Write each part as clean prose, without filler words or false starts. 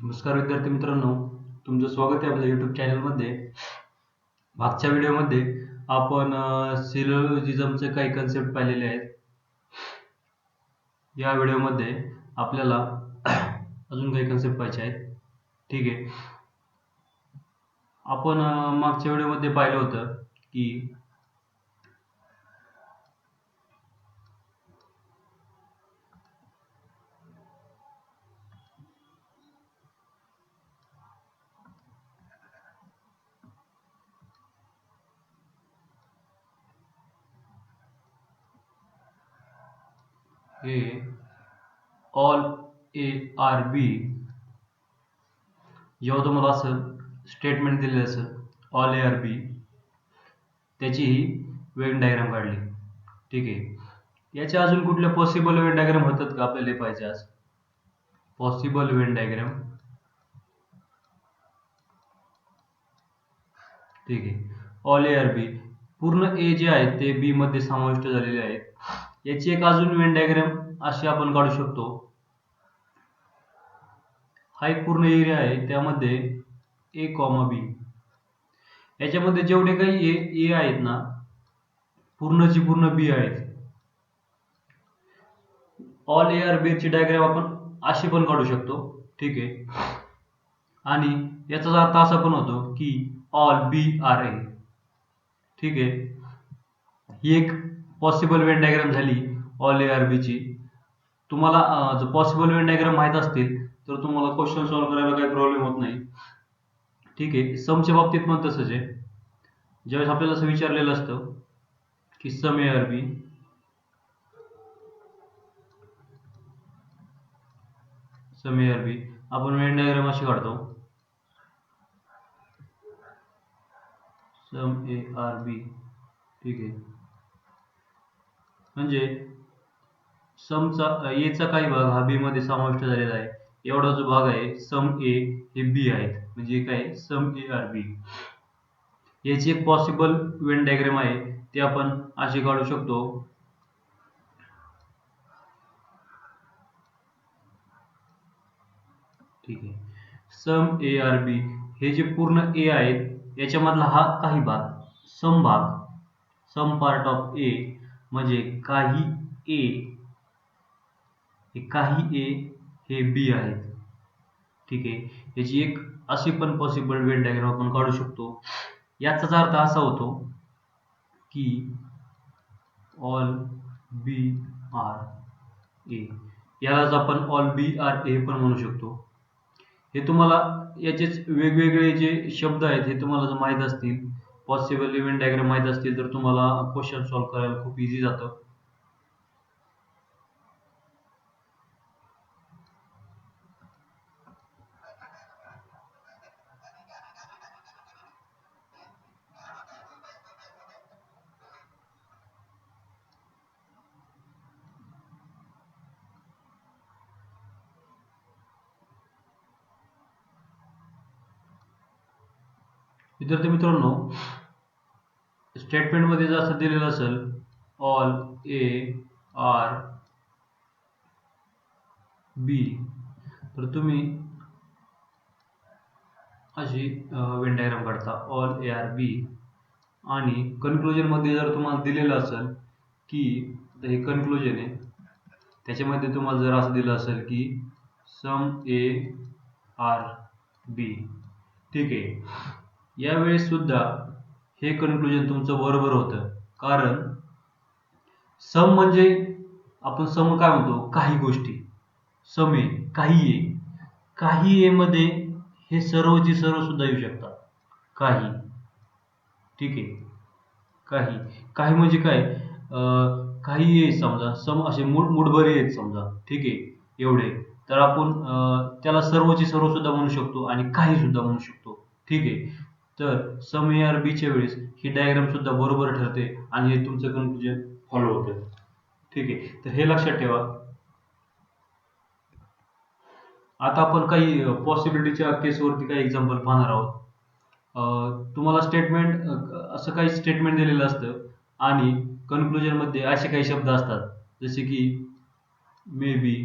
नमस्कार विद्यार्थी मित्रांनो, तुमचं स्वागत आहे आपल्या YouTube चॅनलमध्ये. मागच्या व्हिडिओमध्ये आपण सिलोजिझमचे काही कन्सेप्ट पाहिलेले आहेत. या व्हिडिओमध्ये आपल्याला अजून काही कन्सेप्ट पाहायचे आहेत. ठीक आहे. आपण मागच्या व्हिडिओमध्ये पाहिलं होतं की हे ऑल ए आर बी जेव्हा तुम्हाला असं स्टेटमेंट दिलेलं असेल ऑल ए आर बी, त्याची ही वेन डायग्राम काढली. ठीक आहे. याच्या अजून कुठल्या पॉसिबल वेन डायग्राम होतात का आपल्याला हे पाहिजे आज? Possible Venn diagram. ठीक आहे. ऑल ए आर बी, पूर्ण ए जे आहेत ते बी मध्ये समाविष्ट झालेले आहेत. याची एक अजून वेन डायग्राम अशी आपण काढू शकतो. हा एक पूर्ण एरिया आहे, त्यामध्ये ए कॉमा बी, याच्यामध्ये जेवढे काही ए आहेत ना, पूर्णची पूर्ण बी आहेत. ऑल ए आर बी ची डायग्राम आपण अशी पण काढू शकतो. ठीक आहे. आणि याचा अर्थ असा पण होतो की ऑल बी आर ए. ठीक आहे. ही एक पॉसिबल वेन डायग्राम झाली ऑल ए आर बी ची. तुम्हाला जर पॉसिबल वेन डायग्राम माहित असतील तर तुम्हाला क्वेश्चन सॉल्व्ह करायला काही प्रॉब्लेम होत नाही. ठीक आहे. समच्या बाबतीत पण तसंच आहे. ज्यावेळेस आपल्याला असं विचारलेलं असतं की सम A R B, some A R B, आपण वेन डायग्राम अशी काढतो. सम ए आर बी. ठीक आहे. म्हणजे समचा एचा काही भाग हा बी मध्ये समाविष्ट झालेला आहे. एवढा जो भाग आहे सम ए हे बी आहेत, म्हणजे काय सम ए आर बी. याची एक पॉसिबल वेन डायग्राम आहे, ते आपण अशी काढू शकतो. ठीक आहे. सम ए आर बी हे जे पूर्ण ए आहेत याच्यामधला हा काही भाग, सम भाग, सम पार्ट ऑफ ए, म्हणजे काही ए, काही ए हे बी आहेत. ठीक आहे. याची एक अशी पण पॉसिबल वेन डायग्राम आपण काढू शकतो. याचाच अर्थ असा होतो की ऑल बी आर ए, यालाच आपण ऑल बी आर ए पण म्हणू शकतो. हे तुम्हाला याचेच वेगवेगळे जे शब्द आहेत हे तुम्हाला जर माहीत असतील, पॉसिबल इव्हेंट डायग्राम माहीत असतील, तर तुम्हाला क्वेश्चन सॉल्व्ह करायला खूप इझी जातं. विद्यार्थी मित्रांनो, स्टेटमेंटमध्ये जर असं दिलेलं असेल ऑल ए आर बी, तर तुम्ही अशी वेन डायग्राम काढता ऑल ए आर बी. आणि कन्क्लुजन मध्ये जर तुम्हाला दिलेलं असेल की हे कन्क्लुजन आहे, त्याच्यामध्ये तुम्हाला जर असं दिलं असेल की सम ए आर बी. ठीक आहे. यावेळेस सुद्धा हे कन्क्लुजन तुमचं बरोबर होतं, कारण सम म्हणजे आपण सम काय म्हणतो, काही गोष्टी. सम ए, काही ए, काही ए मध्ये हे सर्वची सर्व सुद्धा येऊ शकतात. काही. ठीक आहे. काही, काही म्हणजे काय, काही ए समजा, सम असे मुठभर आहेत समजा. ठीक आहे. एवढे तर आपण त्याला सर्वची सर्व सुद्धा म्हणू शकतो आणि काही सुद्धा म्हणू शकतो. ठीक आहे. तर सम ए आर बी च्या वेळेस ही डायग्राम सुद्धा बरोबर ठरते आणि हे तुमचं कन्क्लुजन फॉलो होतं. ठीक आहे. तर हे लक्षात ठेवा. आता आपण काही पॉसिबिलिटीच्या केसवरती काही एक्झाम्पल पाहणार आहोत. तुम्हाला स्टेटमेंट असं काही स्टेटमेंट दिलेलं असतं आणि कन्क्लुजन मध्ये असे काही शब्द असतात, जसे की may be,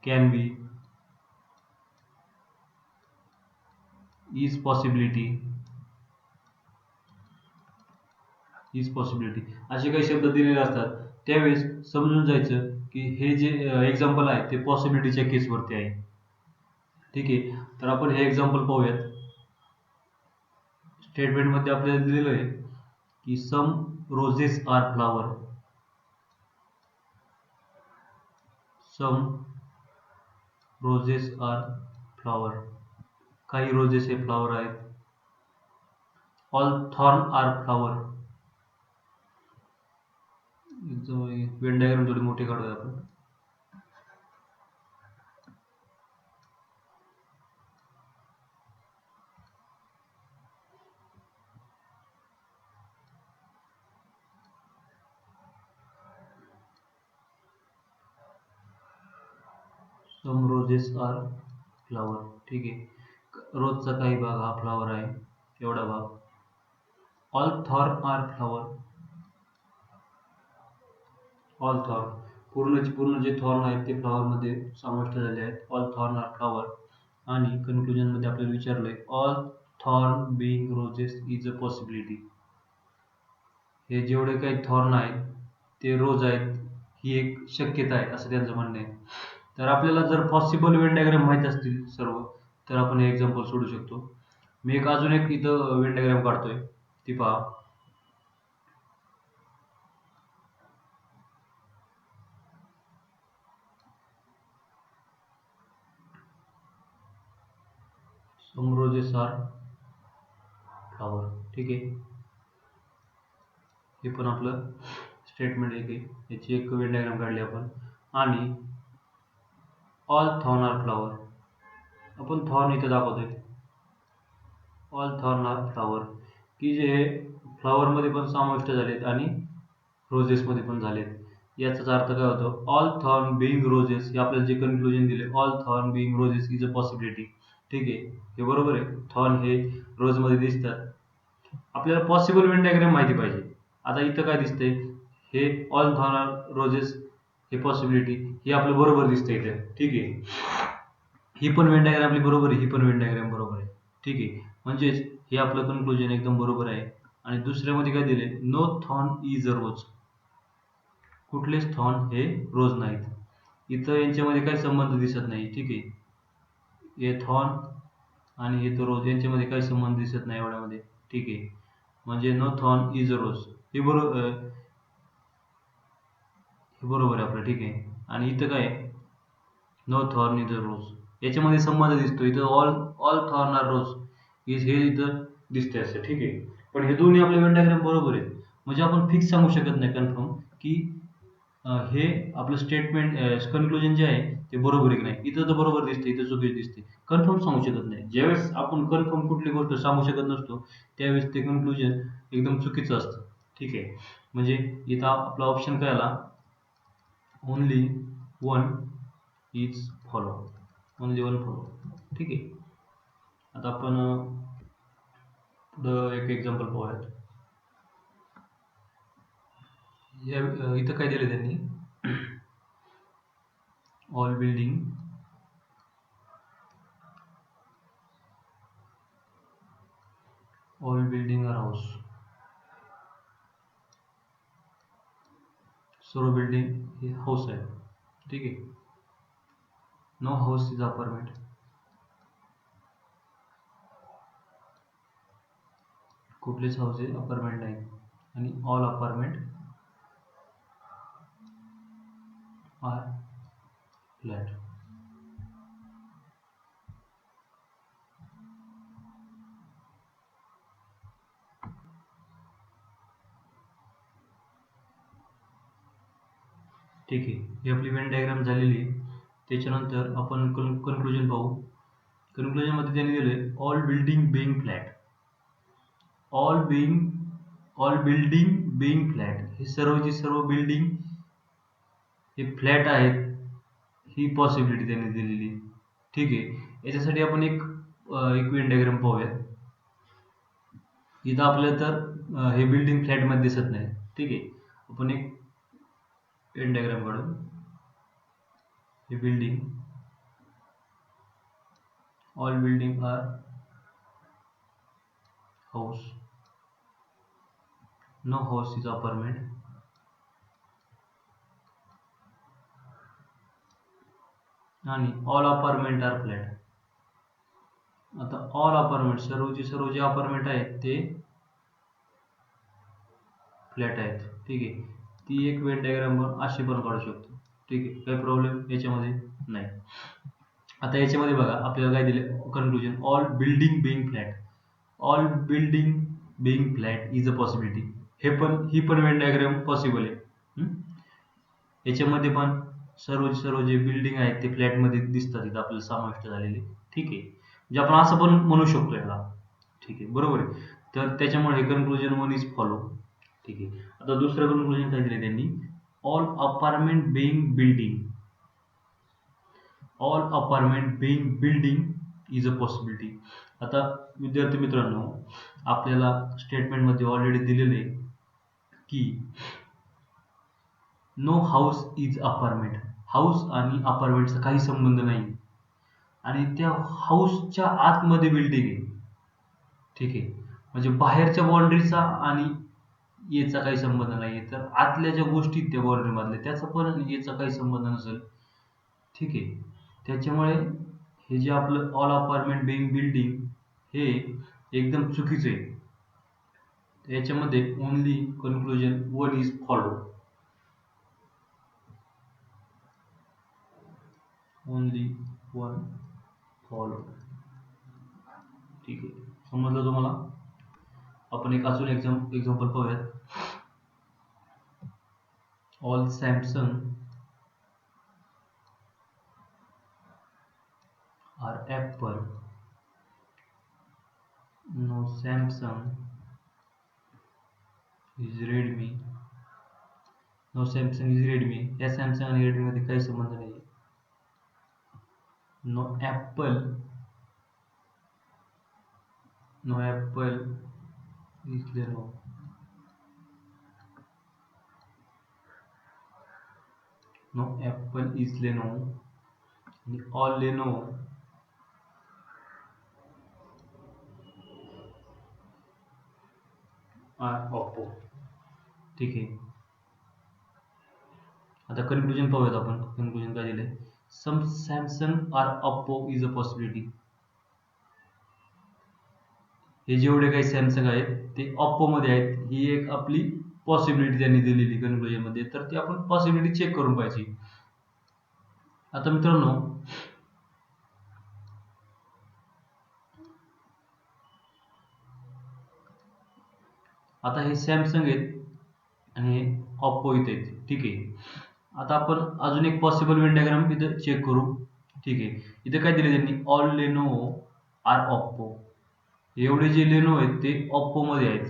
can be, is possibility, is possibility असे काही शब्द दिलेले असतात. त्यावेळेस समजून जायचं की हे जे एक्झाम्पल आहे ते पॉसिबिलिटीच्या केसवरती आहे. ठीक आहे, तर आपण हे एक्झाम्पल पाहूयात. स्टेटमेंटमध्ये आपल्याला दिलेलं आहे की some roses are flower, some roses are flower, काही रोजेस हे फ्लावर आहेत. All thorn are flower, Venn diagram थोडी मोठी काढूया आपण. सम रोजेस आर फ्लावर, ठीक आहे. रोजचा काही भाग हा फ्लावर आहे, एवढा भाग. All thorn are flower, all thorn पूर्णचे पूर्ण जे थॉर्न आहेत ते फ्लावरमध्ये समाविष्ट झाले आहेत. All thorn are flower. आणि कन्क्लुजनमध्ये आपल्याला विचारलंय all thorn being roses is a possibility. हे जेवढे काही थॉर्न आहेत ते रोज आहेत ही एक शक्यता आहे असं त्यांचं म्हणणं आहे. तर आपल्याला जर पॉसिबल वेन डायग्राम माहीत असतील सर्व तर आपण हे एक्झाम्पल सोडू शकतो. मी अजून एक इथं वेन डायग्राम काढतोय, ती पहा. सम रोजेस आर फ्लावर, ठीक आहे. हे पण आपलं स्टेटमेंट एक आहे, याची एक वेन डायग्राम काढली आपण. आणि ऑल थॉर्न आर फ्लावर, आपण थॉर्न इथे दाखवतोय. ऑल थॉर्न आर फ्लावर की जे हे फ्लावरमध्ये पण समाविष्ट झालेत आणि रोजेसमध्ये पण झालेत. याचाच अर्थ काय होतो, ऑल थॉर्न बिईंग रोजेस, हे आपल्याला जे कन्क्लुजन दिले all thorn being roses is a possibility. ठीक आहे, हे बरोबर आहे. थॉर्न हे रोजमध्ये दिसतात. आपल्याला पॉसिबल वेन डायग्राम माहिती पाहिजे. आता इथं काय दिसतंय, हे ऑल थॉर्न रोजेस हे पॉसिबिलिटी हे आपलं बरोबर दिसतंय इथे. ठीक आहे, ही पण वेन डायग्राम आपली बरोबर आहे, ही पण वेन डायग्राम बरोबर आहे. ठीक आहे, म्हणजेच हे आपलं कन्क्लुजन एकदम बरोबर आहे. आणि दुसऱ्यामध्ये काय दिले, नो थॉर्न इज अ रोज, कुठलेच थॉर्न हे रोज नाहीत. इथं यांच्यामध्ये काही संबंध दिसत नाही. ठीक आहे, हे थॉर्न आणि हे तो रोज यांच्यामध्ये काही संबंध दिसत नाही एवढ्यामध्ये. ठीक आहे, म्हणजे नो थॉर्न इज अ रोज हे बरोबर, हे बरोबर आहे आपलं. ठीक आहे, आणि इथं काय नो थॉर्न इज अ रोज याच्यामध्ये संबंध दिसतो. इथं ऑल ऑल थॉर्न आर रोज हे इथं दिसते असं. ठीक आहे, पण हे दोन्ही आपले वेन डायग्राम बरोबर आहेत. म्हणजे आपण फिक्स सांगू शकत नाही कन्फर्म की हे आपलं स्टेटमेंट कन्क्लुजन जे आहे ते बरोबर आहे की नाही. इथं तर बरोबर दिसते, इथं चुकीचं दिसते. कन्फर्म सांगू शकत नाही. ज्यावेळेस आपण कन्फर्म कुठली गोष्ट सांगू शकत नसतो त्यावेळेस ते कन्क्लुजन एकदम चुकीचं असतं. ठीक आहे, म्हणजे इथं आपला ऑप्शन काय आला, only one is follow, only one follow. ठीक आहे, आता आपण पुढं एक एक्झाम्पल पाहूयात. इथं काय दिलं त्यांनी, ऑल बिल्डिंग आर हाऊस, सर्व बिल्डिंग हे हाऊस आहे. ठीक आहे, नो हाऊस इज अपार्टमेंट, कुठलेच हाऊस हे अपार्टमेंट नाही. आणि ऑल अपार्टमेंट आर फ्लॅट. ठीक आहे, ही आपली वेन डायग्राम झालेली आहे. त्याच्यानंतर आपण कन्क्लुजन पाहू. कन्क्लुजनमध्ये त्यांनी दिले all building being flat, all building being flat, हे सर्वची सर्व बिल्डिंग हे फ्लॅट आहेत ही पॉसिबिलिटी त्यांनी दिलेली. ठीक आहे, याच्यासाठी आपण एक एक वेन डायग्राम पाहूया. इथं आपल्याला तर हे बिल्डिंग फ्लॅटमध्ये दिसत नाही. ठीक आहे, आपण एक वेन डायग्राम काढू. हे building, all building are house, no house is apartment, आणि ऑल अपार्टमेंट आर फ्लॅट. आता ऑल अपार्टमेंट सर्व जे अपार्टमेंट आहेत ते फ्लॅट आहेत. ठीक आहे. ती एक वेन डायग्राम अशी पण काढू शकतो. ठीक आहे. काही प्रॉब्लेम याच्यामध्ये नाही. आता याच्यामध्ये बघा आपल्याला काय दिले conclusion, all building being flat, all building being flat is a possibility. ही पण वेन डायग्राम पॉसिबल आहे. याच्यामध्ये पण सर्व जे बिल्डिंग आहेत ते फ्लॅटमध्ये दिसतात इथं आपल्याला समाविष्ट झालेले. ठीक आहे. म्हणजे आपण असं पण म्हणू शकतो याला. ठीक आहे, बरोबर आहे. तर त्याच्यामुळे हे कन्क्लुजन वन इज फॉलो. ठीक आहे. आता दुसरं कन्क्लुजन काय दिलं त्यांनी, all apartment being building, all apartment being building is a possibility. आता विद्यार्थी मित्रांनो, आपल्याला स्टेटमेंटमध्ये ऑलरेडी दिलेलं आहे की no house is apartment. House आणि अपार्टमेंटचा काही संबंध नाही आणि त्या हाऊसच्या आतमध्ये बिल्डिंग आहे. ठीक आहे. म्हणजे बाहेरच्या बाउंड्रीचा आणि याचा काही संबंध नाही. तर आतल्या ज्या गोष्टी त्या बाउंड्री मधल्या त्याचा पण याचा काही संबंध नसेल. ठीक आहे. त्याच्यामुळे हे जे आपलं ऑल अपार्टमेंट बिंग बिल्डिंग हे एकदम चुकीचं आहे. याच्यामध्ये only conclusion one is follow, only one follow. ठीक आहे, समजलं तुम्हाला. आपण एक अजून एक्झाम्पल पाहूयात. All Samsung are Apple, no Samsung is Redmi, no Samsung is Redmi. या सॅमसंग आणि रेडमी मध्ये काही संबंध नाही. No Apple is Lenovo, no Apple is Lenovo आणि ऑल लेनो आर ओप्पो. ठीक आहे. आता कन्क्लुजन पाहूयात आपण. कन्क्लुजन काय दिलंय, some Samsung are Oppo is a possibility. हे जेवढे काही सॅमसंग आहेत ते ओप्पो मध्ये आहेत, ही एक आपली पॉसिबिलिटी त्यांनी दिलेली कन्क्लुजन मध्ये. तर ती आपण पॉसिबिलिटी चेक करून पाहिजे. आता मित्रांनो, आता हे सॅमसंग आहेत आणि हे ओप्पो इथे आहेत. ठीक आहे. आता आपण अजून एक पॉसिबल वेन डायग्राम इथं चेक करू. ठीक आहे. इथे काय दिले त्यांनी, ऑल लेनो आर ओप्पो. एवढे जे लेनो आहेत ते ओप्पो मध्ये आहेत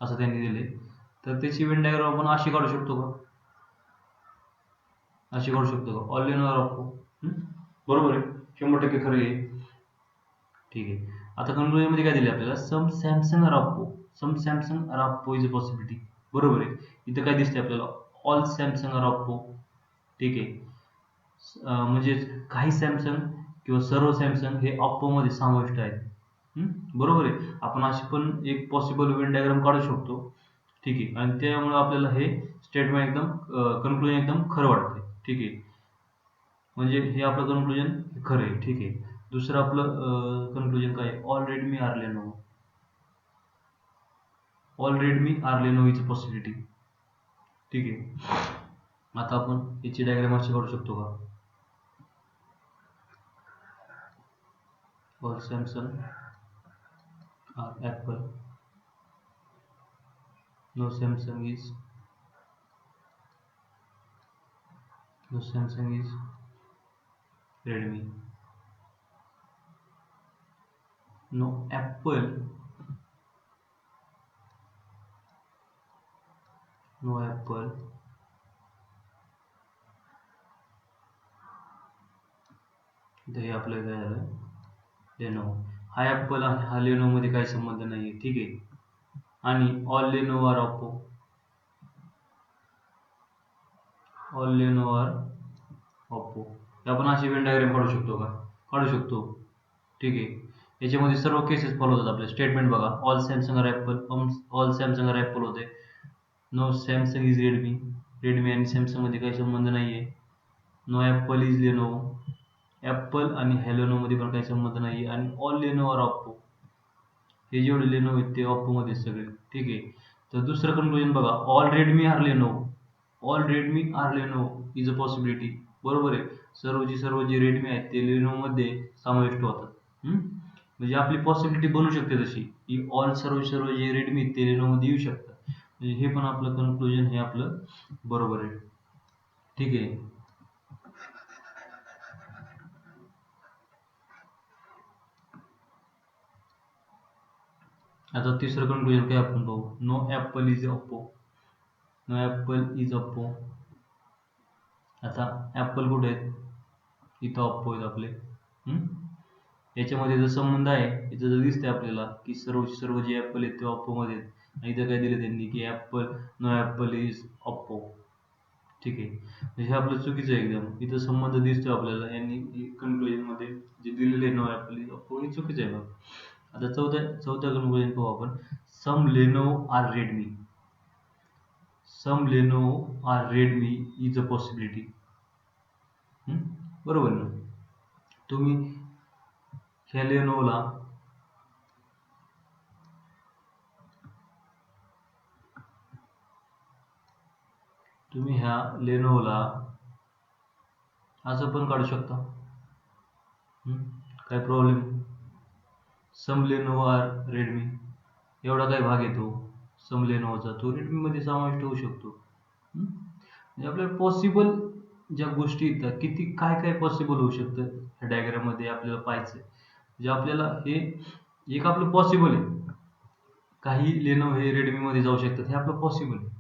असं त्यांनी दिले. तर त्याची वेन डायग्राम आपण अशी काढू शकतो का, अशी काढू शकतो का, ऑल लेनो आर ओप्पो. बरोबर आहे, 100% खरं आहे. ठीक आहे. आता कन्क्लुजन मध्ये काय दिले आपल्याला, some Samsung are Oppo, some Samsung are Oppo is a possibility. बरोबर आहे. इथं काय दिसतंय आपल्याला, ऑल सॅमसंग आर ओप्पो. ठीक आहे. म्हणजे काही सॅमसंग किंवा सर्व सॅमसंग हे ओप्पो मध्ये समाविष्ट आहेत. बरोबर आहे. आपण अशी पण एक पॉसिबल वेन डायग्राम काढू शकतो. ठीक आहे. आणि त्यामुळे आपल्याला हे स्टेटमेंट एकदम कन्क्लुजन एकदम खरं वाटतंय. ठीक आहे. म्हणजे हे आपलं कन्क्लुजन खरं आहे. ठीक आहे. दुसरं आपलं कन्क्लुजन काय आहे, ऑल रेडमी आर लेनो, ऑल रेडमी आर लेनो इज पॉसिबिलिटी. ठीक आहे. आता आपण याची डायग्राम अशी काढू शकतो का, all Samsung are Apple, no Samsung is Redmi, no Apple हे आपलं काय झालं, लेनो. हा ॲपल आणि हा लेनो मध्ये काही संबंध नाही आहे. ठीक आहे. आणि ऑल लेनो आर ओप्पो, ऑल लेनो आर ओप्पो. आपण अशी वेन डायग्राम काढू शकतो का, काढू शकतो. ठीक आहे. याच्यामध्ये सर्व केसेस फॉलो होतात. आपले स्टेटमेंट बघा, all Samsung are Apple, all Samsung are Apple होते. No Samsung is Redmi, Redmi आणि सॅमसंगमध्ये काही संबंध नाही आहे. No Apple is Lenovo, Apple आणि लेनोवोमध्ये पण काही संबंध नाही आहे. आणि ऑल लेनोवो आर ऑप्पो, हे जेवढे लेनोवो आहेत ते ऑप्पोमध्ये सगळे. ठीक आहे. तर दुसरं कन्क्लुजन बघा, all Redmi are Lenovo, all Redmi are Lenovo is a possibility. बरोबर आहे. सर्व जे रेडमी आहेत ते लेनोवोमध्ये समाविष्ट होतात. म्हणजे आपली पॉसिबिलिटी बनू शकते तशी की सर्व जे रेडमी आहेत ते लेनोवोमध्ये येऊ शकतात. म्हणजे हे पण आपलं कन्क्लुजन हे आपलं बरोबर आहे. ठीक आहे. आता तिसरं कन्क्लुजन काय आपण पाहू, no Apple is Oppo, no Apple is Oppo. आता ॲपल कुठे आहेत, इथं ओप्पो आहेत आपले. याच्यामध्ये जो संबंध आहे इथं जर दिसतंय आपल्याला की सर्व जे ॲपल आहेत ते ओप्पोमध्ये आहेत. आणि इथं काय दिलं त्यांनी की नो ॲपल इज ओप्पो. ठीक आहे. म्हणजे हे आपलं चुकीचं आहे एकदम. इथं संबंध दिसतोय आपल्याला, यांनी कन्क्लुजनमध्ये जे दिलेले नो ॲपल इज ओप्पो हे चुकीचं आहे. मग आता चौथ्या कन्क्लुजन पाहू आपण, some Lenovo are Redmi, some Lenovo are Redmi is a possibility. बरोबर ना. तुम्ही ह्या लेनोवोला असं पण काढू शकता. काय problem. Some Lenovo are Redmi, एवढा काय भाग येतो सम लेनोवोचा, तो रेडमीमध्ये समाविष्ट होऊ शकतो. म्हणजे आपल्याला पॉसिबल ज्या गोष्टी येतात, किती काय काय पॉसिबल होऊ शकतं ह्या डायग्राममध्ये आपल्याला पाहायचं. म्हणजे आपल्याला हे एक आपलं पॉसिबल आहे, काही लेनोवो हे रेडमीमध्ये जाऊ शकतात, हे आपलं पॉसिबल आहे.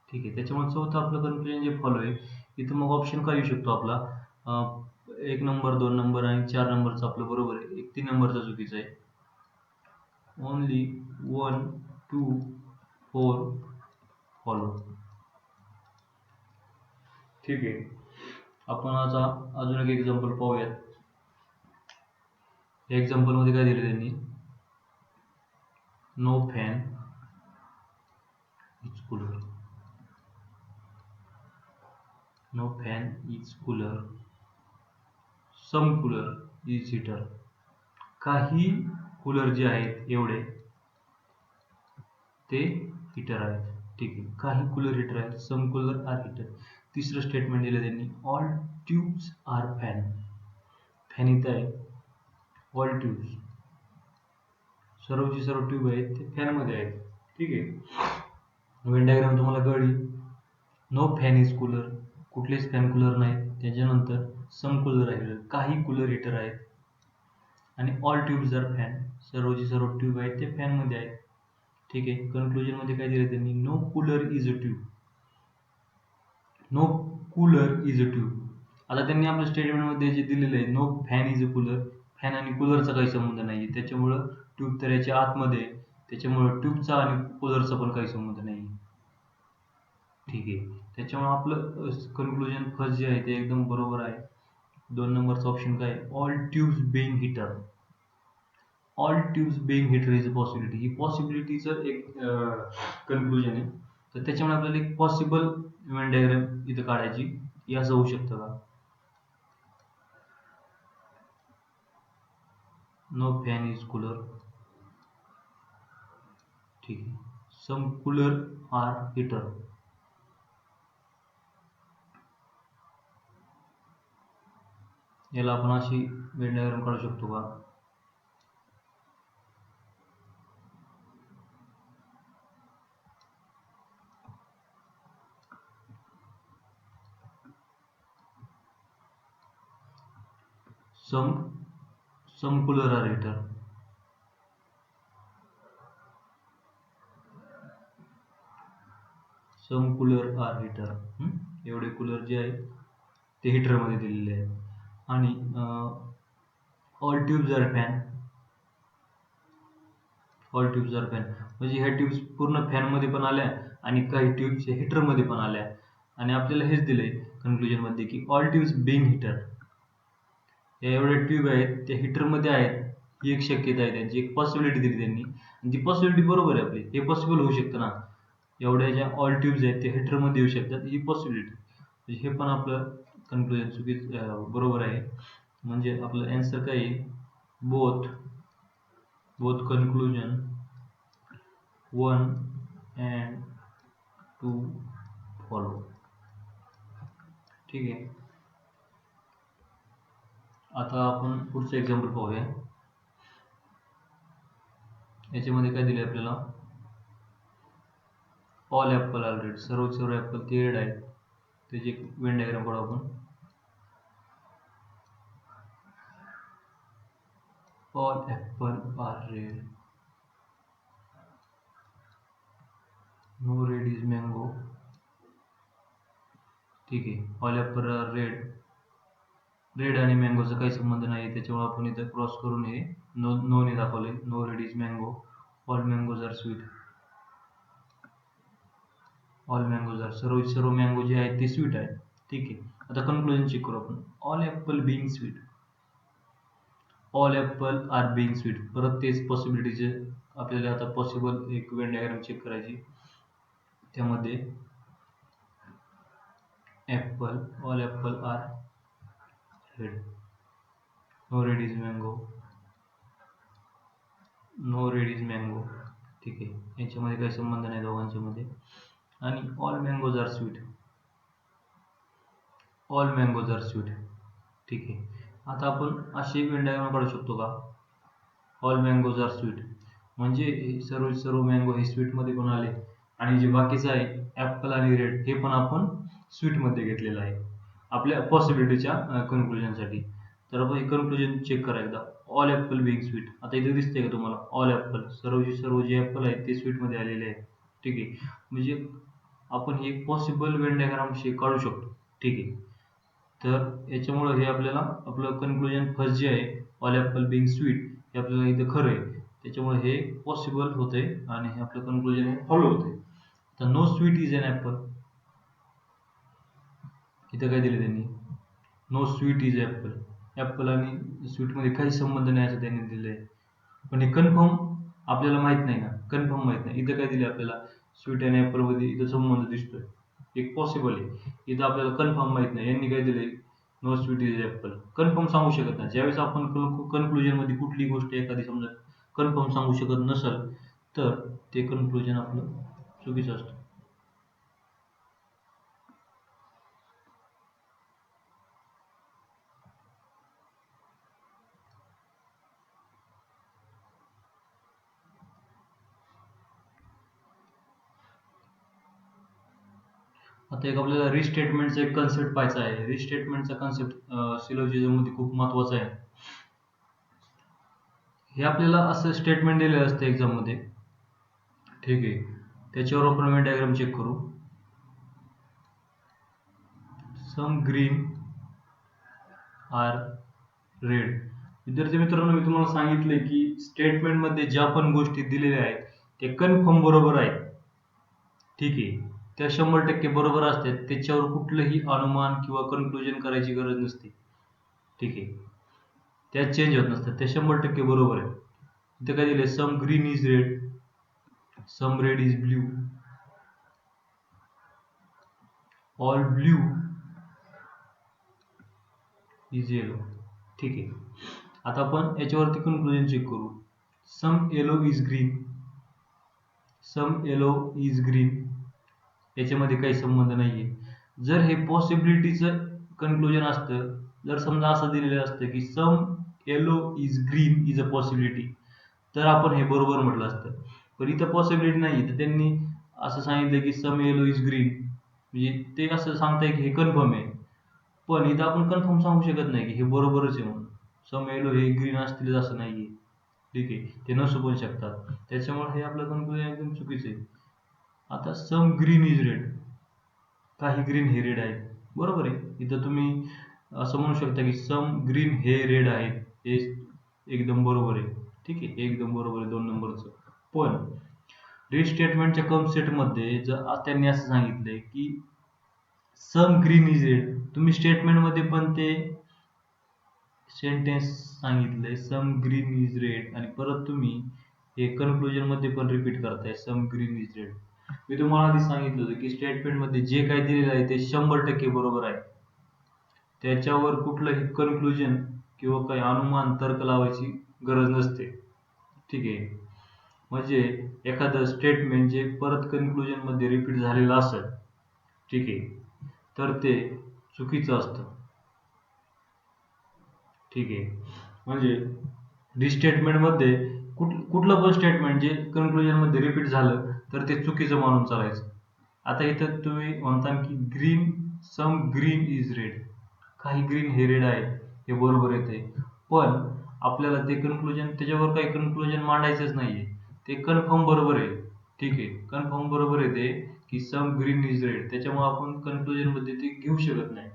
ठीक आहे. त्याच्यामुळे चौथं आपलं कन्क्लुजन जे फॉलो आहे, इथं मग ऑप्शन काय येऊ शकतो आपला, 1 नंबर, 2 नंबर आणि 4 नंबरचं आपलं बरोबर आहे. 3 नंबरचा चुकीचा आहे. Only 1, 2, 4 follow. ठीक आहे. आपण आता अजून एक एक्झाम्पल पाहूयात. या एक्झाम्पलमध्ये काय दिलं त्यांनी, no fan is cooler, no fan is cooler, some cooler is heater. काही कूलर जे आहेत एवढे ते हीटर आहेत. ठीक आहे. काही कूलर हीटर आहेत, सम कूलर आर हीटर. तिसरं स्टेटमेंट दिलं त्यांनी, all tubes are fan, fan इथं आहे, ऑल ट्यूब्स, सर्व ट्यूब आहेत ते फॅनमध्ये आहेत. ठीक आहे. वेन डायग्राम तुम्हाला कळली. नो फॅन इज कूलर, कुठलेच फॅन कूलर नाहीत. त्याच्यानंतर सम कूलर आहे, काही कूलर हीटर आहेत. आणि ऑल ट्यूब्स आर फॅन, सर्व ट्यूब आहेत ते फॅनमध्ये आहेत. ठीक आहे. कन्क्लुजनमध्ये काय दिलं त्यांनी, no cooler is a tube, no cooler is a tube. आता त्यांनी आपल्या स्टेटमेंटमध्ये जे दिलेलं आहे, no fan is a cooler, fan आणि कूलरचा काही संबंध नाही आहे. त्याच्यामुळं ट्यूब तर याच्या आतमध्ये, त्याच्यामुळं ट्यूबचा आणि कूलरचा पण काही संबंध नाही आहे. ठीक आहे. त्याच्यामुळे आपलं कन्क्लुजन फर्स्ट जे आहे ते एकदम बरोबर आहे. 2 नंबरचा ऑप्शन काय, all tubes being heater, all tubes being heater is a possibility. ही पॉसिबिलिटीचं एक कन्क्लुजन आहे. तर त्याच्यामुळे आपल्याला एक पॉसिबल वेन डायग्राम इथं काढायची, हे असं होऊ शकतं का, नो फॅन इज कूलर. ठीक आहे. सम कूलर आर हीटर, याला आपण अशी वेन डायग्राम काढू शकतो का, some cooler are heater, some cooler are heater. एवढे कूलर जे आहेत ते हीटरमध्ये दिलेले आहेत. आणि all tubes are fan, all tubes are fan म्हणजे ह्या ट्यूब्स पूर्ण फॅनमध्ये पण आल्या आणि काही ट्यूब्स हीटरमध्ये पण आल्या. आणि आपल्याला हेच दिलंय कन्क्लुजनमध्ये की ऑल ट्यूब्स बीइंग हीटर, या एवढ्या ट्यूब आहेत त्या हीटरमध्ये आहेत. ही एक शक्यता आहे त्यांची, एक पॉसिबिलिटी दिली त्यांनी आणि ती पॉसिबिलिटी बरोबर आहे आपली. हे पॉसिबल होऊ शकतं ना. एवढ्या ज्या ऑल ट्यूब्स आहेत ते हेटरमध्ये येऊ शकतात, ही पॉसिबिलिटी. म्हणजे हे पण आपलं कन्क्लुजन बरोबर आहे. म्हणजे आपलं आन्सर काय आहे? Both conclusion 1 and 2 follow. ठीक आहे. आता आपण पुढचं एक्झाम्पल पाहूया. याच्यामध्ये काय दिले आपल्याला? ऑल ॲपल आर रेड, सर्व ॲपल ते रेड आहेत. त्याची एक वेन डायग्राम काढू आपण. All apple are red, no red is mango. ठीक आहे. ऑल ॲपल आर रेड आणि मँगोचा काही संबंध नाही, त्याच्यामुळे आपण इथं क्रॉस करून हे नोने दाखवले. No red is mango, all mangoes are sweet. All mangoes are, सर्व मँगो जे आहेत ते स्वीट आहेत. ठीक आहे. आता कन्क्लुजन चेक करू आपण. All apple being sweet, all apple are being sweet. परत तेच पॉसिबिलिटीचे आपल्याला आता पॉसिबल एक वेन डायग्राम चेक करायची. त्यामध्ये apple, all apple are red, no red is mango, no red is mango. ठीक आहे. याच्यामध्ये काही संबंध नाही दोघांच्या मध्ये. आणि all mangoes are sweet, all mangoes are sweet. ठीक आहे. आता आपण अशी वेन डायग्राम काढू शकतो का? ऑल मँगोज आर स्वीट म्हणजे सर्व मँगो हे स्वीटमध्ये पण आले आणि जे बाकीचं आहे ॲपल आणि रेड हे पण आपण स्वीटमध्ये घेतलेलं आहे आपल्या पॉसिबिलिटीच्या कन्क्लुजनसाठी. तर आपण हे कन्क्लुजन चेक करा एकदा. All apple being sweet. आता इथे दिसतंय का तुम्हाला? ऑल ॲपल, सर्व जे ॲपल आहेत ते स्वीटमध्ये आलेले आहेत. ठीक आहे. म्हणजे आपण हे पॉसिबल वेन डायग्राम काढू शकतो. ठीक आहे. तर याच्यामुळं हे आपल्याला आपलं कन्क्लुजन फर्स्ट जे आहे ऑल ॲपल बिंग स्वीट हे आपल्याला इथं खरं आहे. त्याच्यामुळे हे पॉसिबल होते आणि हे आपलं कन्क्लुजन हे फॉलो होते. तर no sweet is an apple. इथं काय दिलं त्यांनी? No sweet is apple. Apple आणि स्वीटमध्ये काही संबंध नाही असं त्यांनी दिलं आहे. पण हे कन्फर्म आपल्याला माहित नाही ना, कन्फर्म माहित नाही. इथं काय दिलं आपल्याला? स्वीट आणि ॲपलमध्ये इथं संबंध दिसतोय, एक पॉसिबल आहे. इथं आपल्याला कन्फर्म माहित नाही. यांनी काय दिलंय? No sweet is apple. Confirm सांगू शकत नाही. ज्यावेळेस आपण कन्क्लुजनमध्ये कुठली गोष्ट एखादी समजा कन्फर्म सांगू शकत नसेल तर ते कन्क्लुजन आपलं चुकीचं असतं. आता एक आपल्याला रिस्टेटमेंटचा एक कन्सेप्ट पाहायचा आहे. रिस्टेटमेंटचा कन्सेप्ट सिलोजिझममध्ये खूप महत्त्वाचा आहे. हे आपल्याला असं स्टेटमेंट दिलेलं असतं एक्झाममध्ये. ठीक आहे. त्याच्यावर आपण वेन डायग्राम चेक करू. Some green are red. विद्यार्थी मित्रांनो, मी तुम्हाला सांगितले की स्टेटमेंटमध्ये ज्या पण गोष्टी दिलेल्या आहेत ते कन्फर्म बरोबर आहेत. ठीक आहे. त्या 100% बरोबर असतात. त्याच्यावर कुठलंही अनुमान किंवा कन्क्लुजन करायची गरज नसते. ठीक आहे. त्या चेंज होत नसतात. त्या 100% बरोबर आहे. इथं काय दिलंय? Some green is red, some red is blue, all blue is yellow. ठीक आहे. आता आपण याच्यावरती कन्क्लुजन चेक करू. Some yellow is green, some yellow is green. याच्यामध्ये काही संबंध नाहीये. जर हे पॉसिबिलिटीचं कन्क्लुजन असतं, जर समजा असं दिलेलं असतं की some yellow is green is a possibility, तर आपण हे बरोबर म्हटलं असतं. पण इथं पॉसिबिलिटी नाही, तर त्यांनी असं सांगितलं की सम येलो इज ग्रीन, म्हणजे ते असं सांगताय की हे कन्फर्म आहे. पण इथं आपण कन्फर्म सांगू शकत नाही की हे बरोबरच आहे म्हणून. सम येलो हे ग्रीन असतील असं नाहीये. ठीक आहे. ते नसू पण शकतात. त्याच्यामुळे हे आपलं कन्क्लुजन एकदम चुकीचं आहे. आता सम ग्रीन इज रेड, काही ग्रीन हे रेड आहेत. बरोबर आहे. इथं तुम्ही असं म्हणू शकता की सम ग्रीन हे रेड आहेत. हे एकदम बरोबर आहे. ठीक आहे. एकदम बरोबर आहे 2 नंबरचं. पण रिस्टेटमेंटच्या कन्सेप्टमध्ये जर त्यांनी असं सांगितलंय की सम ग्रीन इज रेड, तुम्ही स्टेटमेंटमध्ये पण ते सेंटेन्स सांगितलंय सम ग्रीन इज रेड आणि परत तुम्ही हे कन्क्लुजन मध्ये पण रिपीट करताय सम ग्रीन इज रेड. मी तुम्हाला आधी सांगितलं होतं की स्टेटमेंट मध्ये जे काही दिलेलं आहे ते 100% बरोबर आहे. त्याच्यावर कुठलंही कन्क्लुजन किंवा काही अनुमान तर्क लावायची गरज नसते. ठीक आहे. म्हणजे एखादं स्टेटमेंट जे परत कन्क्लुजन मध्ये रिपीट झालेलं असेल, ठीक आहे, तर ते चुकीचं असतं. ठीक आहे. म्हणजे रिस्टेटमेंट मध्ये कुठलं पण स्टेटमेंट जे कन्क्लुजन मध्ये रिपीट झालं तर ते चुकीचं मानून चालायचं. आता इथं तुम्ही म्हणता की सम ग्रीन इज रेड, काही ग्रीन हे रेड आहे हे बरोबर येते, पण आपल्याला ते कन्क्लुजन त्याच्यावर काही कन्क्लुजन मांडायचंच नाहीये, ते कन्फर्म बरोबर आहे. ठीक आहे, कन्फर्म बरोबर येते की सम ग्रीन इज रेड, त्याच्यामुळे आपण कन्क्लुजन मध्ये ते घेऊ शकत नाही.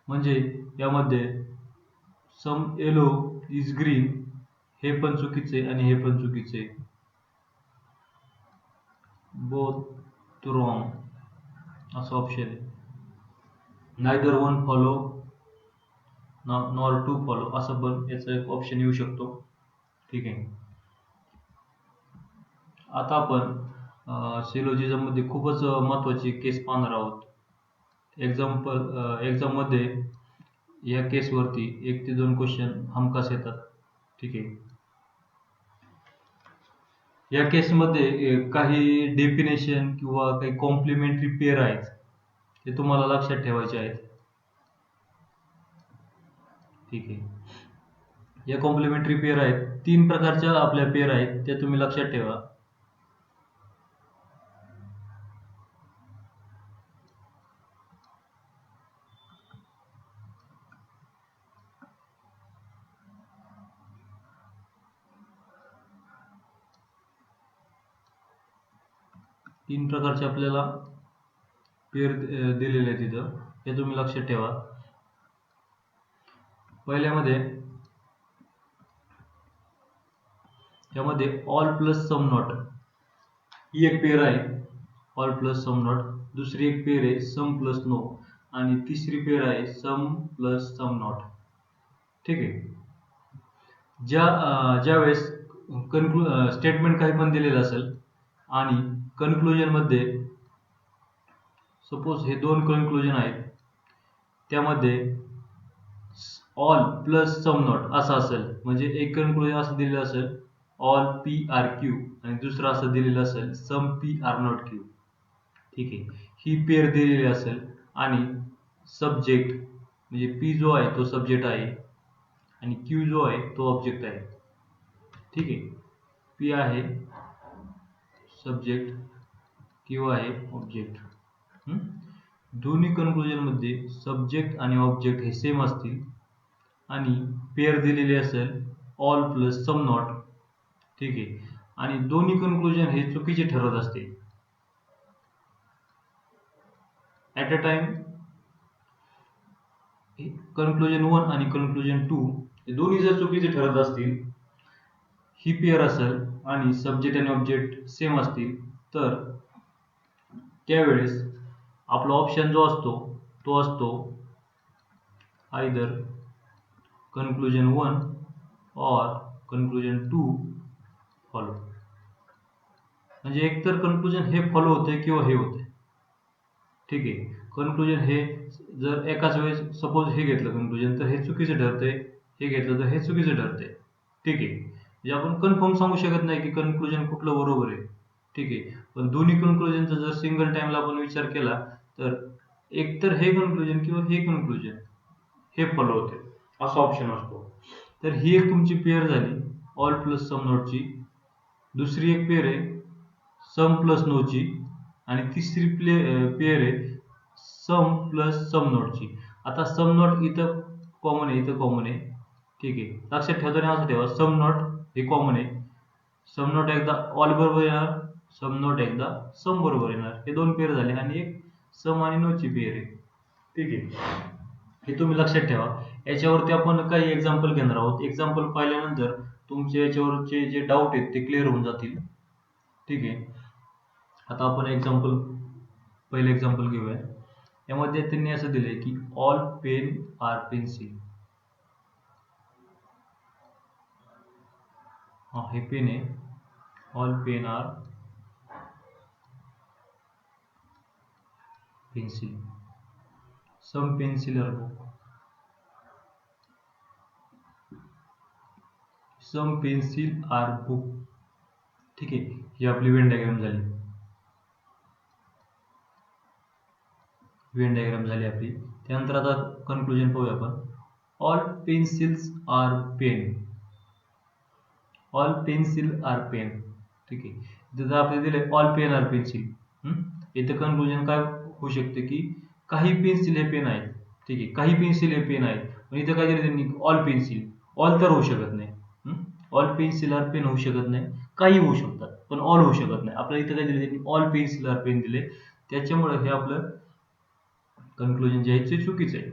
म्हणजे यामध्ये सम येलो इज ग्रीन हे पण चुकीचे आणि हे पण चुकीचे, बोथ रॉंग असं ऑप्शन आहे. Neither one follow nor two follow असं पण याचा एक ऑप्शन येऊ शकतो. ठीक आहे. आता आपण सिलोजिझम मध्ये खूपच महत्वाची केस पाहणार आहोत. एक्झाम मध्ये या केसवरती 1 ते 2 क्वेश्चन हमखास येतात. ठीक आहे. या केसमध्ये काही डेफिनेशन किंवा काही कॉम्प्लिमेंटरी पेअर आहेत ते तुम्हाला लक्षात ठेवायचे आहेत. ठीक आहे. या कॉम्प्लिमेंटरी पेअर आहेत, 3 प्रकारच्या आपल्या पेअर आहेत, त्या तुम्ही लक्षात ठेवा. तीन प्रकारचे आपल्याला पेअर दिलेले आहेत तिथं, हे तुम्ही लक्षात ठेवा. पहिल्यामध्ये यामध्ये ऑल प्लस सम नॉट ही एक पेअर आहे, ऑल प्लस सम नॉट. दुसरी एक पेअर आहे सम प्लस नो आणि तिसरी पेअर आहे सम प्लस सम नॉट. ठीक आहे. ज्यावेळेस स्टेटमेंट काही पण दिलेलं असेल आणि कन्क्लुजन मध्ये सपोज हे 2 कन्क्लुजन आहेत, त्यामध्ये ऑल प्लस सम नॉट असं असेल, म्हणजे एक कन्क्लुजन असं दिलेलं असेल ऑल पी आर क्यू आणि दुसरं असं दिलेलं असेल some P R not Q. ठीक आहे. ही पेअर दिलेली असेल आणि सब्जेक्ट म्हणजे पी जो आहे तो सब्जेक्ट आहे आणि क्यू जो आहे तो ऑब्जेक्ट आहे. ठीक आहे. पी आहे सब्जेक्ट, क्यू आहे ऑब्जेक्ट. दोन्ही कन्क्लुजन मध्ये सब्जेक्ट आणि ऑब्जेक्ट हे सेम असतील आणि पेअर दिलेली असेल ऑल प्लस सम नॉट. ठीक आहे. आणि दोन्ही कन्क्लुजन हे चुकीचे ठरत असते. ॲट अ टाइम कन्क्लुजन 1 आणि कन्क्लुजन 2 हे दोन्ही जर चुकीचे ठरत असतील, ही पेअर असेल आणि सब्जेक्ट आणि ऑब्जेक्ट सेम असतील, तर त्यावेळेस आपला ऑप्शन जो असतो तो असतो आयदर कन्क्लुजन 1 और कन्क्लुजन 2 फॉलो. म्हणजे एकतर कन्क्लुजन हे फॉलो होते किंवा हे होते. ठीक आहे. कन्क्लुजन हे जर एकाच वेळेस सपोज हे घेतलं कन्क्लुजन तर हे चुकीचं ठरतंय, हे घेतलं तर हे चुकीचं ठरतंय. ठीक आहे. म्हणजे आपण कन्फर्म सांगू शकत नाही की कन्क्लुजन कुठलं बरोबर आहे. ठीक आहे. पण दोन्ही कन्क्लुजनचा जर सिंगल टाइमला आपण विचार केला तर एकतर हे कन्क्लुजन किंवा हे कन्क्लुजन हे फॉलो होते असा ऑप्शन असतो. तर ही एक तुमची पेअर झाली ऑल प्लस सम नॉटची. दुसरी एक पेअर आहे सम प्लस नोची आणि तिसरी पेअर आहे सम प्लस सम नॉटची. आता सम नॉट इथं कॉमन आहे, इथं कॉमन आहे. ठीक आहे. लक्षात ठेवताना असं ठेवा सम नॉट हे कॉमन आहे. सम नॉट एकदा ऑल बरोबर येणार, सम नॉट एकदा सम बरोबर येणार. हे 2 पेअर झाले आणि एक सम आणि नोची पेअर आहे. ठीक आहे. हे तुम्ही लक्षात ठेवा. याच्यावरती आपण काही एक्झाम्पल घेणार आहोत. एक्झाम्पल पाहिल्यानंतर तुमच्या याच्यावरचे जे डाऊट आहेत ते क्लिअर होऊन जातील. ठीक आहे. आता आपण पहिलं एक्झाम्पल घेऊया. यामध्ये त्यांनी असं दिलंय की ऑल पेन आर पेन्सिल. हे पेन आहे. All pen are pencil. Some pencil are book. Some pencil are book. ठीक आहे, ही आपली वेन डायग्राम झाली. वेन डायग्राम झाली आपली. त्यानंतर आता कन्क्लुजन पाहूया आपण. All pencils are pen. All pencil are pen. ठीक आहे, जर आपल्याला दिले ऑल पेन आर पेन्सिल, इथं कन्क्लुजन काय होऊ शकते की काही पेन्सिल हे पेन आहेत. ठीक आहे, काही पेन्सिल हे पेन आहेत. पण इथं काय दिलं त्यांनी, ऑल पेन्सिल. ऑल तर होऊ शकत नाही. ऑल पेन्सिल आर पेन होऊ शकत नाही. काही होऊ शकतात पण ऑल होऊ शकत नाही. आपल्याला इथं काय दिले त्यांनी, ऑल पेन्सिल आर पेन दिले. त्याच्यामुळे हे आपलं कन्क्लुजन जे आहे ते चुकीचं आहे.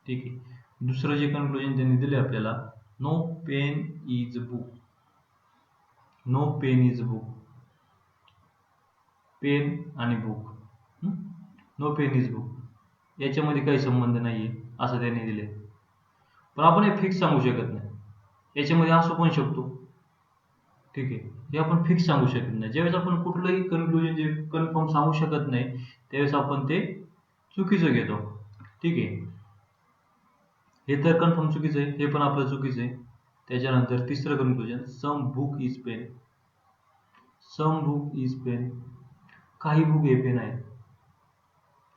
ठीक आहे, दुसरं जे कन्क्लुजन त्यांनी दिले आपल्याला, no pen is book. No pen is book. Pen आणि book, no pen is book याच्यामध्ये काही संबंध नाहीये असं त्यांनी दिले. पण आपण हे फिक्स सांगू शकत नाही. याच्यामध्ये असू पण शकतो. ठीक आहे, हे आपण फिक्स सांगू शकत नाही. ज्यावेळेस आपण कुठलंही कन्क्लुजन जे कन्फर्म सांगू शकत नाही त्यावेळेस आपण ते चुकीचं घेतो. ठीक आहे, हे तर कन्फर्म चुकीचं आहे, हे पण आपलं चुकीचं आहे. त्याच्यानंतर तिसरं conclusion, some book is pen. Some book is pen. काही बुक हे पेन आहेत.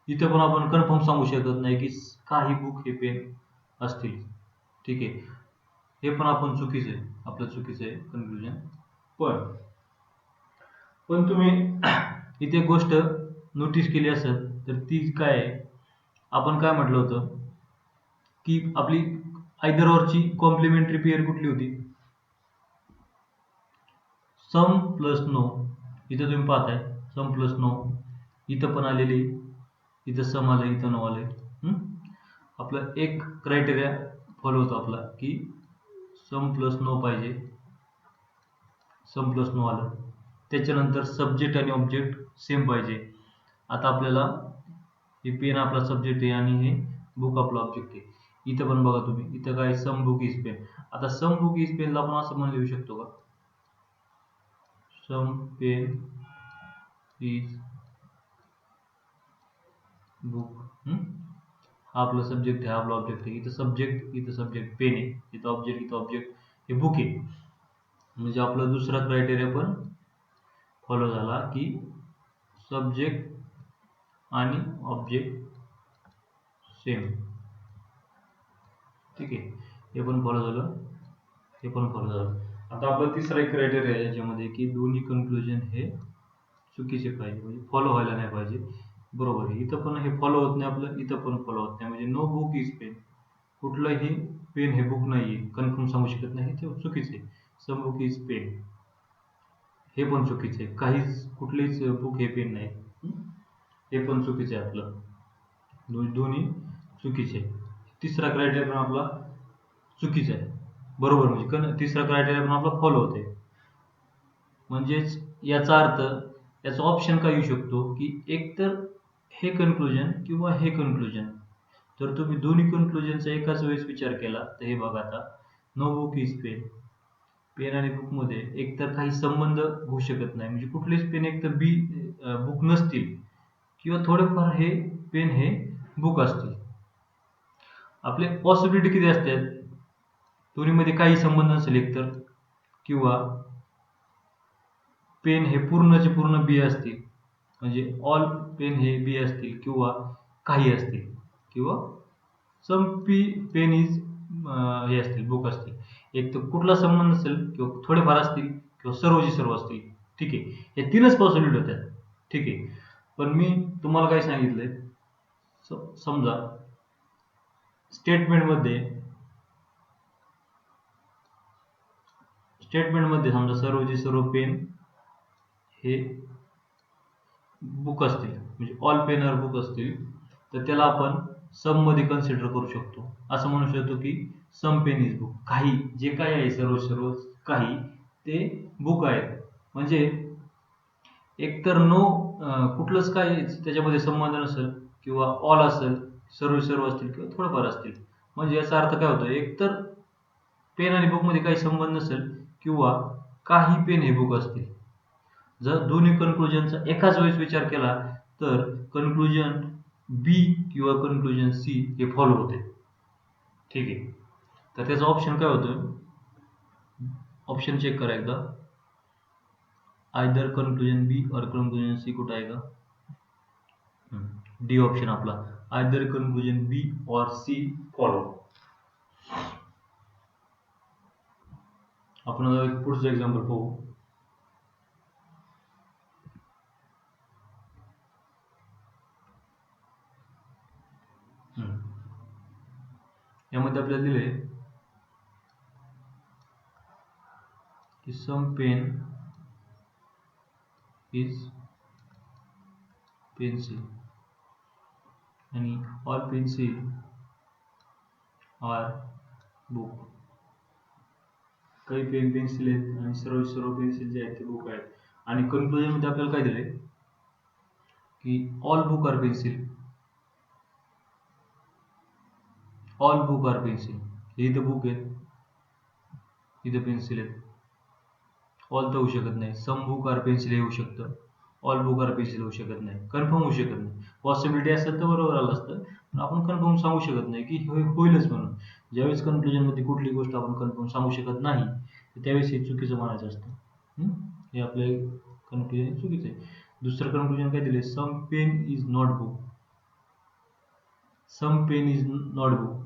इथं पण आपण कन्फर्म सांगू शकत नाही की काही बुक हे पेन असतील. ठीक आहे, हे पण आपण चुकीचं आहे, आपलं चुकीचं आहे कन्क्लुजन. पण तुम्ही इथे एक गोष्ट नोटीस केली असेल तर ती काय आहे, आपण काय म्हटलं होतं की आपली आयदर ऑरची कॉम्प्लिमेंटरी पेअर कुठली होती, सम प्लस नो. इथं तुम्ही पाहताय सम प्लस नो, इथं पण आलेली, इथं सम आलं, इथं नो आलंय. आपलं एक क्रायटेरिया फॉलो होतो आपला की सम प्लस नो पाहिजे. सम प्लस नो आलं. त्याच्यानंतर सब्जेक्ट आणि ऑब्जेक्ट सेम पाहिजे. आता आपल्याला हे पेन आपला सब्जेक्ट आहे आणि हे बुक आपला ऑब्जेक्ट आहे. इथं पण बघा तुम्ही, इथं काय, सम बुक इज पेन. आता सम बुक इज पेनला आपण असं म्हणून लिहू शकतो का, सम पेन इज बुक. हा आपला सब्जेक्ट आहे, हा आपला ऑब्जेक्ट आहे. इथं सब्जेक्ट पेन आहे, इथं ऑब्जेक्ट हे बुक आहे. म्हणजे आपला दुसरा क्रायटेरिया पण फॉलो झाला की सब्जेक्ट आणि ऑब्जेक्ट सेम. ठीक आहे, हे पण फॉलो झालं, हे पण फॉलो झालं. आता आपला तिसरा एक क्रायटेरिया आहे याच्यामध्ये की दोन्ही कन्क्लुजन हे चुकीचे पाहिजे, म्हणजे फॉलो व्हायला नाही पाहिजे. बरोबर आहे, इथं पण हे फॉलो होत नाही आपलं, इथं पण फॉलो होत नाही. म्हणजे नो बुक इज पेन, कुठलंही पेन हे बुक नाहीये, कन्फर्म सांगू शकत नाही, ते चुकीचे. सम बुक इज पेन हे पण चुकीचे. काहीच कुठलेच बुक हे पेन नाही, हे पण चुकीचे आहे. आपलं दोन्ही चुकीचे. तिसरा क्रायटेरिया पण आपला चुकीचा आहे. बरोबर, म्हणजे तिसरा क्रायटेरिया पण आपला फॉलो होते. म्हणजेच याचा अर्थ, याचा ऑप्शन काय येऊ शकतो की एकतर हे कन्क्लुजन किंवा हे कन्क्लुजन. तर तुम्ही दोन्ही कन्क्लुजनचा एकाच वेळेस विचार केला तर हे बघा, आता no book is pen, pen आणि बुकमध्ये एकतर काही संबंध होऊ शकत नाही. म्हणजे कुठलेच पेन एकतर बुक नसतील किंवा थोडेफार हे पेन हे बुक असतील. आपले पॉसिबिलिटी किती असतात, दोन्हीमध्ये काही संबंध नसेल एकतर, किंवा पेन हे पूर्णचे पूर्ण बी असतील, म्हणजे ऑल पेन हे बी असतील, किंवा काही असतील, किंवा सम पेन इज हे असतील, बुक असतील. एक तर कुठला संबंध नसेल, किंवा थोडेफार असतील, किंवा सर्वचे सर्व असतील. ठीक आहे, हे तीनच पॉसिबिलिटी होत्या. ठीक आहे, पण मी तुम्हाला काय सांगितलंय, समजा स्टेटमेंटमध्ये समजा सर्वचे सर्व पेन हे बुक असतील, म्हणजे ऑल पेन आर बुक असतील, तर त्याला आपण सम मध्ये कन्सिडर करू शकतो. असं म्हणू शकतो की सम पेन इज बुक, काही जे काही आहे सर्व काही ते बुक आहेत. म्हणजे एकतर नो कुठलंच काही त्याच्यामध्ये संबंध नसेल, किंवा ऑल असेल, सर्व असतील, किंवा थोडंफार असतील. म्हणजे याचा अर्थ काय होतो, एकतर पेन आणि बुकमध्ये काही संबंध नसेल, किंवा काही पेन हे बुक असतील. जर दोन्ही कन्क्लुजनचा एकाच वेळेस विचार केला तर कन्क्लुजन बी किंवा कन्क्लुजन सी हे फॉलो होते. ठीक आहे. तर त्याचा ऑप्शन काय होतं? ऑप्शन चेक करा एकदा. आयदर कन्क्लुजन बी और कन्क्लुजन सी कुठं आहे का? डी ऑप्शन आपला. आयदर कन्क्लुजन बी और सी फॉलो. आपण आता एक पुढचं एक्झाम्पल पाहू. यामध्ये आपल्याला दिले की सम पेन इज पेन्सिल आणि ऑल पेन्सिल आर बुक. काही पेन पेन्सिल आहेत आणि सर्व पेन्सिल जे आहेत ते बुक आहेत. आणि कन्क्लुजन मध्ये आपल्याला काय दिले की all book are pencil. All book are pencil. हे इथं बुक आहेत, इथं पेन्सिल आहेत. ऑल तर होऊ शकत नाही. सम बुक आर पेन्सिल हे होऊ शकतं, ऑल बुक आर पेन्सिल होऊ शकत नाही. कन्फर्म होऊ शकत नाही. पॉसिबिलिटी असेल तर बरोबर आलं असतं, पण आपण कन्फर्म सांगू शकत नाही की होईलच म्हणून. ज्यावेळेस कन्क्लुजन मध्ये कुठली गोष्ट आपण कन्फर्म सांगू शकत नाही त्यावेळेस हे चुकीचं म्हणायचं असतं. हे आपल्या कन्क्लुजन चुकीचं आहे. दुसरं कन्क्लुजन काय दिले? Some pen is not book. Some pen is not book.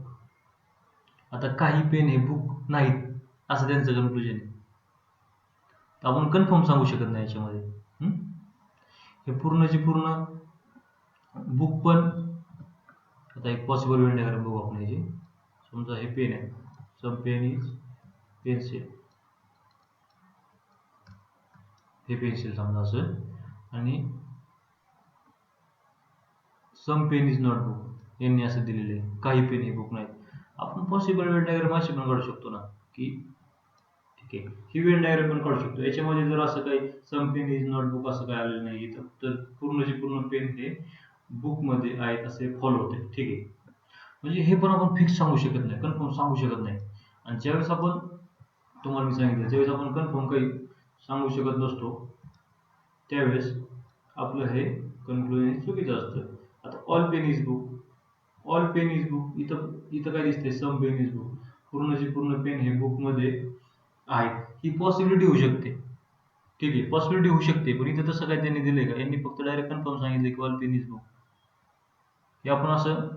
आता काही पेन हे बुक नाहीत असं त्यांचं कन्क्लुजन आहे. तर आपण कन्फर्म सांगू शकत नाही याच्यामध्ये. हे पूर्णची पूर्ण बुक पण. आता एक पॉसिबल वेन डायग्राम बघू आपण याची. समजा हे पेन आहे, सम पेन इज पेन्सिल, हे पेन्सिल समजा असं, आणि some pen is not book यांनी असं दिलेलं आहे, काही पेन हे बुक नाहीत. आपण पॉसिबल वेन डायग्राम अशी पण काढू शकतो ना की ठीक आहे, ही वेन डायग्राम पण काढू शकतो. याच्यामध्ये जर असं काही some pen is not book असं काय आलेलं नाही तर पूर्णचे पूर्ण पेन हे बुक मध्ये आहेत असे फॉलो होते. ठीक आहे. म्हणजे हे पण आपण फिक्स सांगू शकत नाही, कन्फर्म सांगू शकत नाही. आणि ज्यावेळेस आपण, तुम्हाला मी सांगितलं, ज्यावेळेस आपण कन्फर्म काही सांगू शकत नसतो त्यावेळेस आपलं हे कन्क्लुजन चुकीचं असतं. आता all pen is book, all pen is book, इथं काय दिसतंय? Some pen is book. पूर्णचे पूर्ण पेन हे बुक मध्ये आहेत. ही पॉसिबिलिटी होऊ शकते. ठीक आहे, पॉसिबिलिटी होऊ शकते, पण इथं तसं काय त्यांनी दिलंय का? यांनी फक्त डायरेक्ट कन्फर्म सांगितलं की ऑल पेन इज बुक. हे आपण असं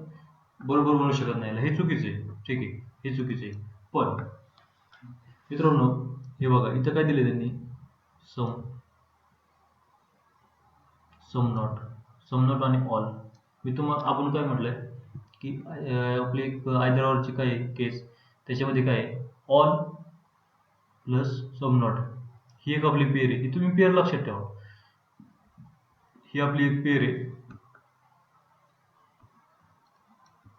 बरोबर म्हणू शकत नाही, हे चुकीचं आहे. ठीक आहे, हे चुकीचं आहे. पण मित्रांनो हे बघा, इथं काय दिले त्यांनी? सम, सम नॉट आणि ऑल. मी तुम्हाला, आपण काय म्हटलंय की आपली एक आयदर ऑरची काय केस, त्याच्यामध्ये काय ऑल प्लस सम नॉट ही एक आपली पेर आहे. ही तुम्ही पेर लक्षात ठेवा, ही आपली एक पेर आहे.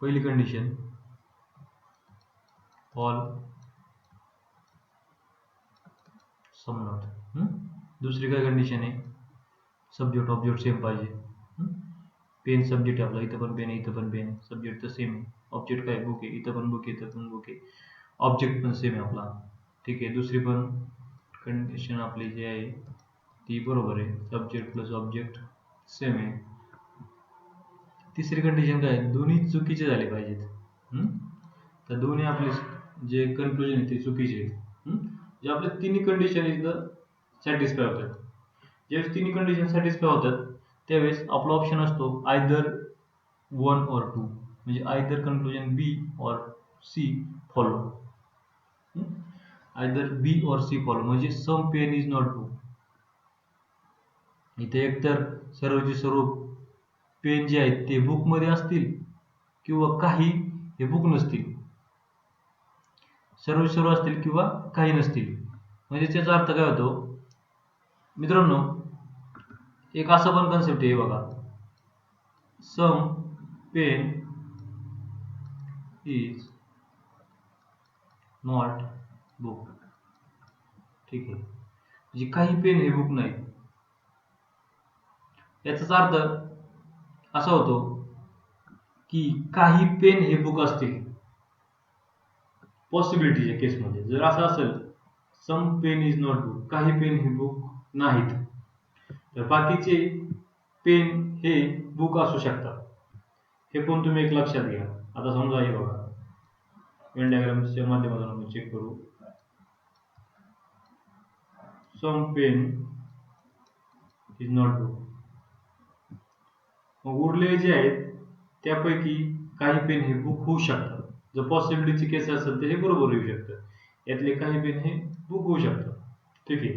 पहिली कंडिशन ऑल सम नॉट. दुसरी काय कंडिशन आहे? सब्जेक्ट ऑब्जेक्ट सेम पाहिजे. पेन सब्जेक्ट आहे आपला, इथं पण पेन आहे, इथं पण पेन आहे, सब्जेक्ट तर सेम आहे. ऑब्जेक्ट काय? बुक आहे, इथं पण बुक आहे, इथं पण बुक आहे, ऑब्जेक्ट पण सेम आहे आपला. ठीक आहे. दुसरी पण कंडिशन आपली जी आहे ती बरोबर आहे, सब्जेक्ट प्लस ऑब्जेक्ट सेम आहे. तिसरी कंडिशन काय? दोन्ही चुकीचे झाले पाहिजेत. तर दोन्ही आपले जे कन्क्लुजन आहे ते चुकीचे आहेत. जे आपले तिन्ही कंडिशन इथं सॅटिस्फाय होतात. ज्यावेळेस तिन्ही कंडिशन सॅटिस्फाय होतात त्यावेळेस आपला ऑप्शन असतो आयदर 1 और 2, म्हणजे आयदर कन्क्लुजन बी और सी फॉलो. आयदर बी और सी फॉलो म्हणजे some pen is not book. इथे एकतर सर्वचे सर्व पेन जे आहेत ते बुक मध्ये असतील किंवा काही हे बुक नसतील. सर्व असतील किंवा काही नसतील. म्हणजे त्याचा अर्थ काय होतो मित्रांनो? एक असं पण कन्सेप्ट आहे बघा, some pen is not book. ठीक आहे, म्हणजे काही पेन हे बुक नाही. याचाच अर्थ असा होतो की काही पेन हे बुक असतील. पॉसिबिलिटीच्या केसमध्ये जर असं असेल some pen is not book, काही पेन हे बुक नाहीत. तर बाकीचे पेन हे बुक असू शकतात. हे पण तुम्ही एक लक्षात घ्या. आता समजा हे बघा, वेन डायग्रामच्या माध्यमातून आपण चेक करू. Some pen is not book. मग उरलेले जे आहेत त्यापैकी काही पेन हे बुक होऊ शकतात. जर पॉसिबिलिटीची केस असेल तर हे बरोबर येऊ शकतं. यातले काही पेन हे बुक होऊ शकतात. ठीक आहे,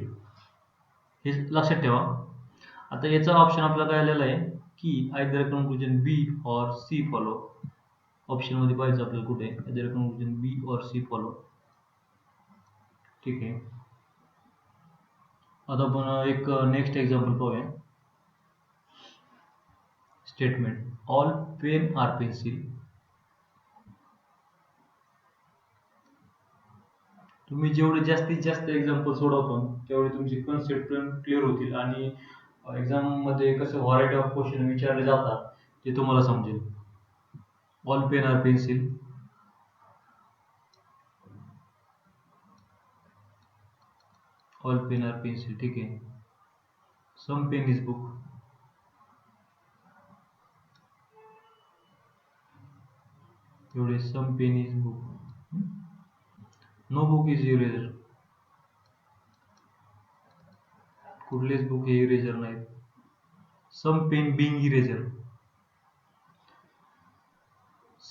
हे लक्षात ठेवा. आता याचा ऑप्शन आपल्याला काय आलेला आहे की आयदर कन्क्लुजन बी और सी फॉलो. ऑप्शन मध्ये पाहिजे आपल्याला कुठे आयदर कन्क्लुजन बी और सी फॉलो. ठीक आहे, आता आपण एक नेक्स्ट एक्झाम्पल पाहूया. Statement all pen are pencil. तुम्ही जेवढे जास्तीत जास्त एक्झाम्पल सोडवतो तेवढे तुमची कन्सेप्ट क्लिअर होतील आणि एक्झाम मध्ये कसं व्हरायटी ऑफ क्वेश्चन विचारले जातात ते तुम्हाला समजेल. All pen are pencil. All pen are pencil. ठीक आहे, सम पेन इज बुक. एवढे some pen is book. No book is eraser. कुठलेच बुक हे इरेजर नाहीत. Some pen being eraser.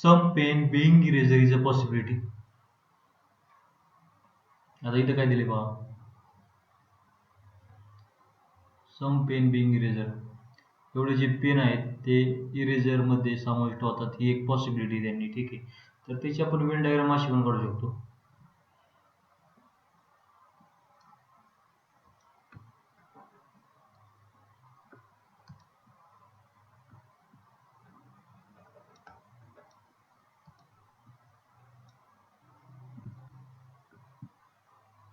Some pen being eraser is a possibility. आता इथं काय दिले पहा, सम पेन बिंग इरेजर. एवढे जे पेन आहेत ते इरेजर मध्ये समाविष्ट होतात, ही एक पॉसिबिलिटी त्यांनी. ठीक आहे, तर त्याची आपण वेन डायग्राम अशी पण काढू शकतो.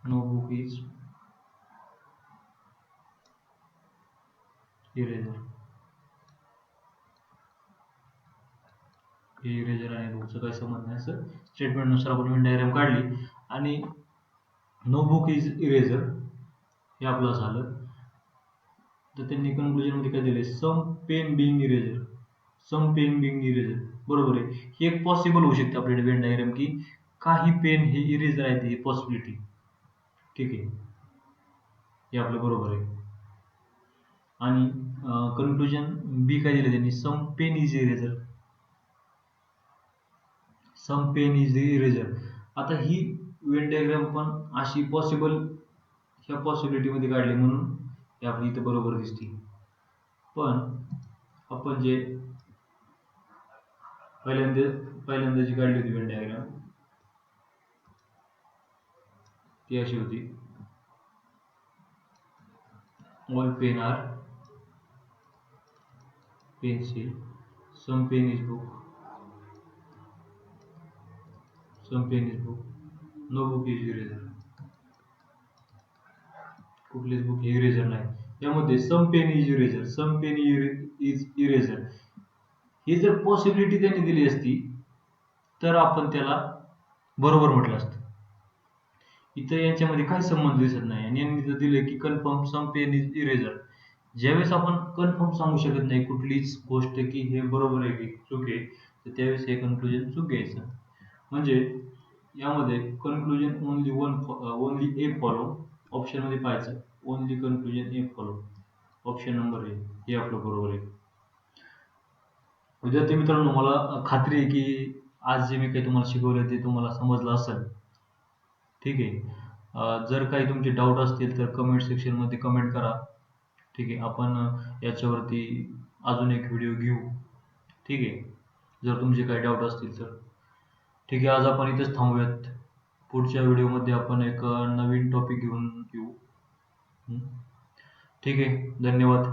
No book is eraser. हे इरेजर आणि बुकचं काही संबंध नाही, असं स्टेटमेंटनुसार आपण वेन डायग्राम काढली आणि नो बुक इज इरेजर हे आपलं झालं. तर त्यांनी कन्क्लुजन मध्ये काय दिले, some pen being eraser. Some pen being eraser बरोबर आहे. ही एक पॉसिबल होऊ शकते आपल्याकडे वेन डायग्राम की काही पेन हे इरेजर आहेत, ही पॉसिबिलिटी. ठीक आहे, हे आपलं बरोबर आहे. आणि कन्क्लुजन बी काय दिले त्यांनी, some pen is eraser. Some pen is eraser. आता ही वेन डायग्राम पण अशी पॉसिबल ह्या पॉसिबिलिटी मध्ये काढली म्हणून हे आपली इथं बरोबर दिसते. पण आपण जे पहिल्यांदा जी काढली होती वेन डायग्राम ती अशी होती, all pen are pencil, some pen is book, some pen is book, no book is eraser. कुठलेच बुक हे इरेजर नाही. यामध्ये some pen is eraser, some pen is eraser ही जर पॉसिबिलिटी त्यांनी दिली असती तर आपण त्याला बरोबर म्हटलं असतं. इथं यांच्यामध्ये काही संबंध दिसत नाही आणि यांनी जर दिले की confirm some pen is eraser. ज्यावेळेस आपण कन्फर्म सांगू शकत नाही कुठलीच गोष्ट की हे बरोबर आहे की चूक आहे, तर त्यावेळेस हे कन्क्लुजन चूक घ्यायचं. म्हणजे यामध्ये कन्क्लुजन ओनली ए फॉलो. ऑप्शन मध्ये पाहायचं only conclusion A follow. Option number A हे आपलं बरोबर आहे. विद्यार्थी मित्रांनो, मला खात्री आहे की आज जे मी काही तुम्हाला शिकवलं ते तुम्हाला समजलं असेल. ठीक आहे, जर काही तुमचे डाऊट असतील तर कमेंट सेक्शन मध्ये कमेंट करा. ठीक आहे, आपण याच्यावरती अजून एक व्हिडिओ घेऊ. ठीक आहे, जर तुमचे काही डाऊट असतील तर. ठीक आहे, आज आपण इथेच थांबूयात. पुढच्या व्हिडिओमध्ये आपण एक नवीन टॉपिक घेऊन येऊ. ठीक आहे, धन्यवाद.